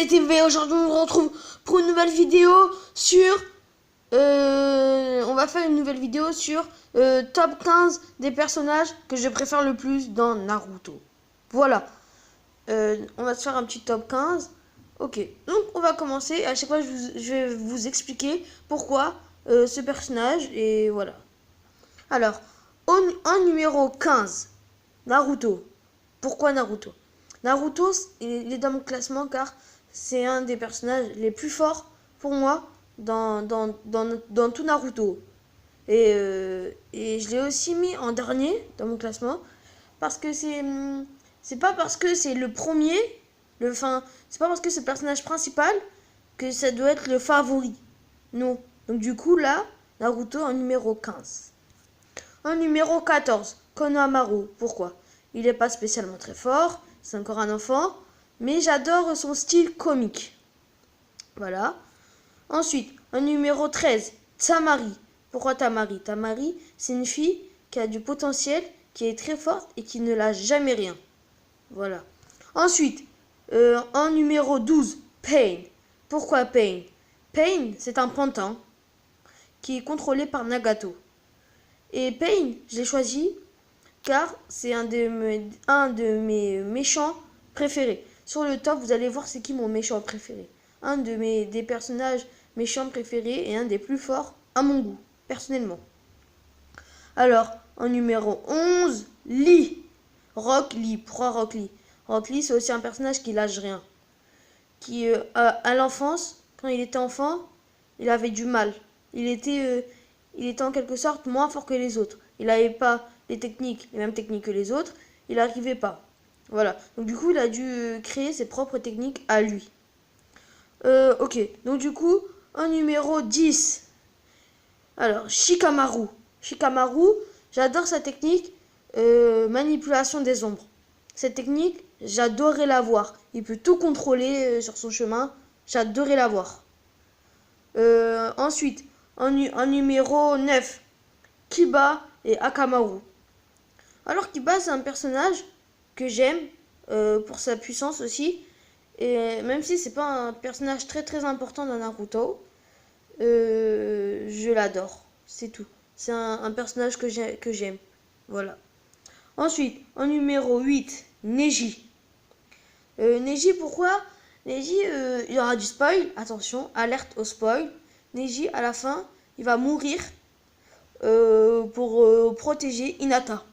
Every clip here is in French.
TV. Aujourd'hui, on se retrouve pour une nouvelle vidéo sur... on va faire une nouvelle vidéo sur top 15 des personnages que je préfère le plus dans Naruto. Voilà. On va se faire un petit top 15. Ok, donc on va commencer. À chaque fois, je vais vous expliquer pourquoi ce personnage. Et voilà. Alors, en numéro 15, Naruto. Pourquoi Naruto? Naruto, il est dans mon classement car c'est un des personnages les plus forts pour moi dans tout Naruto. Et je l'ai aussi mis en dernier dans mon classement parce que c'est pas parce que c'est le premier, c'est pas parce que c'est le personnage principal que ça doit être le favori. Non. Donc du coup là, Naruto en numéro 15. En numéro 14, Konohamaru. Pourquoi? Il n'est pas spécialement très fort, c'est encore un enfant, mais j'adore son style comique. Voilà. Ensuite, en numéro 13, Tamari. Pourquoi Tamari? Tamari, c'est une fille qui a du potentiel, qui est très forte et qui ne lâche jamais rien. Voilà. Ensuite, en numéro 12, Pain. Pourquoi Pain? Pain, c'est un pantin qui est contrôlé par Nagato. Et Pain, je l'ai choisi car c'est un de mes méchants préférés. Sur le top, vous allez voir c'est qui mon méchant préféré. Des personnages méchants préférés et un des plus forts à mon goût, personnellement. Alors, en numéro 11, Lee. Rock Lee. Pourquoi Rock Lee? Rock Lee, c'est aussi un personnage qui lâche rien. Qui, à l'enfance, quand il était enfant, il avait du mal. Il était en quelque sorte moins fort que les autres. Il n'avait pas les mêmes techniques que les autres. Il n'arrivait pas. Voilà. Donc du coup, il a dû créer ses propres techniques à lui. Ok. Donc du coup, en numéro 10. Alors, Shikamaru. Shikamaru, j'adore sa technique manipulation des ombres. Cette technique, j'adorais la voir. Il peut tout contrôler sur son chemin. J'adorais la voir. Ensuite, en numéro 9, Kiba et Akamaru. Alors Kiba, c'est un personnage que j'aime pour sa puissance aussi. Et même si c'est pas un personnage très très important dans Naruto, je l'adore. C'est tout. C'est un personnage que j'aime. Voilà. Ensuite, en numéro 8, Neji. Neji, pourquoi? Neji, il y aura du spoil. Attention, alerte au spoil. Neji, à la fin, il va mourir pour protéger Hinata.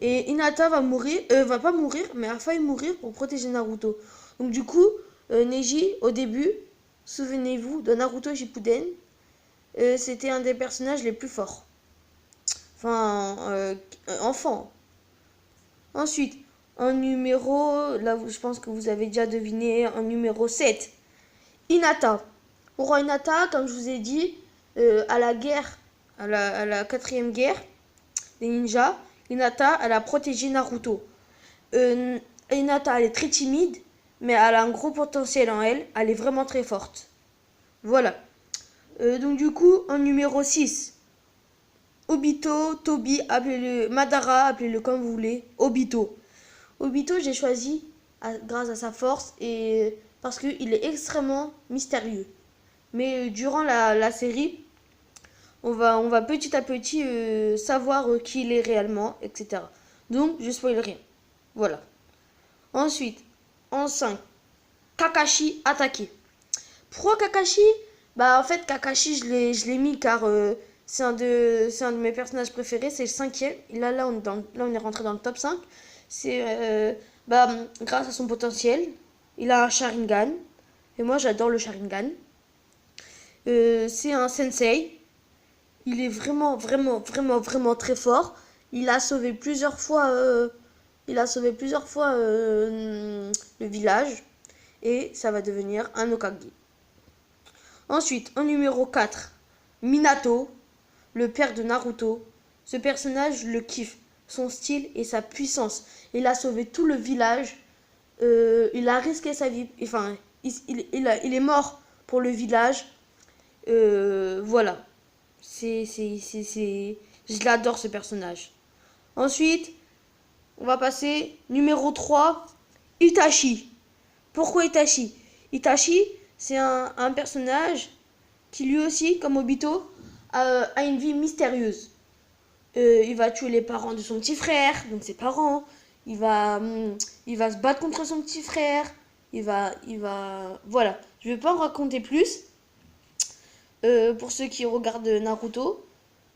Et Hinata va pas mourir, mais a failli mourir pour protéger Naruto. Donc du coup, Neji, au début, souvenez-vous, de Naruto Shippuden, c'était un des personnages les plus forts. Enfin, enfant. Ensuite, en numéro, là je pense que vous avez déjà deviné, en numéro 7, Hinata. Pourquoi Hinata? Comme je vous ai dit, à la guerre, à la 4e guerre des ninjas, Hinata, elle a protégé Naruto. Hinata, elle est très timide, mais elle a un gros potentiel en elle. Elle est vraiment très forte. Voilà. Donc du coup, en numéro 6, Obito, Tobi, appelez-le Madara, appelez-le comme vous voulez. Obito. Obito, j'ai choisi grâce à sa force et parce qu'il est extrêmement mystérieux. Mais durant la série, on va petit à petit savoir qui il est réellement, etc. Donc, je spoil rien. Voilà. Ensuite, en 5, Kakashi attaqué. Pourquoi Kakashi? Bah, en fait, Kakashi, je l'ai mis car c'est un de mes personnages préférés. C'est le 5e. Là, on est rentré dans le top 5. C'est grâce à son potentiel. Il a un Sharingan. Et moi, j'adore le Sharingan. C'est un sensei. Il est vraiment très fort. Il a sauvé plusieurs fois le village. Et ça va devenir un Hokage. Ensuite, en numéro 4, Minato, le père de Naruto. Ce personnage, je le kiffe. Son style et sa puissance. Il a sauvé tout le village. Il a risqué sa vie. Enfin, il est mort pour le village. Voilà. Je l'adore ce personnage. Ensuite, on va passer numéro 3, Itachi. Pourquoi Itachi? Itachi, c'est un personnage qui lui aussi, comme Obito, a une vie mystérieuse. Il va tuer les parents de son petit frère, donc ses parents. Il va se battre contre son petit frère. Voilà. Je vais pas en raconter plus. Pour ceux qui regardent Naruto.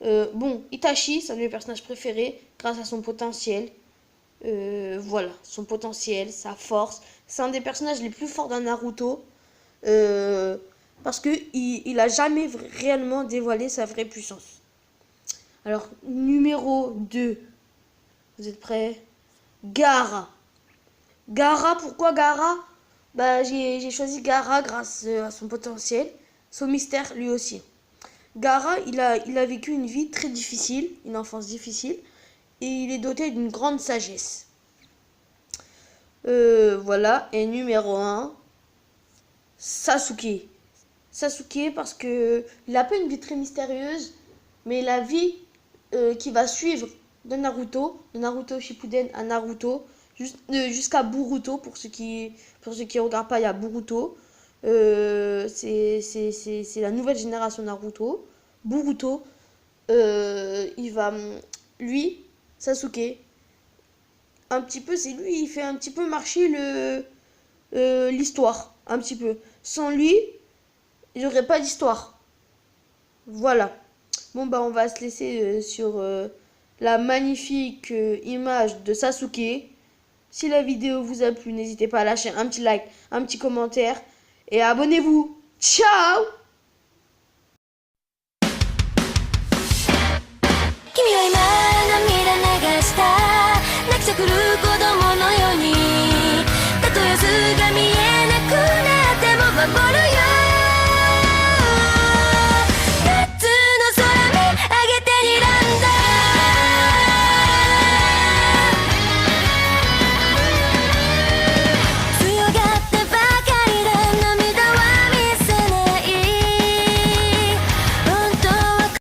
Bon, Itachi, c'est un de mes personnages préférés, grâce à son potentiel. Voilà, son potentiel, sa force. C'est un des personnages les plus forts d'un Naruto. Parce que il a jamais réellement dévoilé sa vraie puissance. Alors, numéro 2. Vous êtes prêts? Gaara. Gaara, pourquoi Gaara? Bah, j'ai choisi Gaara grâce à son potentiel, son mystère lui aussi. Gaara, il a vécu une vie très difficile, une enfance difficile, et il est doté d'une grande sagesse. Voilà, et numéro 1, Sasuke. Sasuke parce que il a pas une vie très mystérieuse, mais la vie qui va suivre de Naruto Shippuden à Naruto, jusqu'à Boruto, pour ceux qui regardent pas, il y a Boruto. C'est la nouvelle génération Naruto. Boruto, lui, Sasuke, un petit peu, c'est lui, il fait un petit peu marcher l'histoire, un petit peu. Sans lui, il n'y aurait pas d'histoire. Voilà. Bon, bah, on va se laisser sur la magnifique image de Sasuke. Si la vidéo vous a plu, n'hésitez pas à lâcher un petit like, un petit commentaire et abonnez-vous. Ciao! 君は今涙流した泣きそくる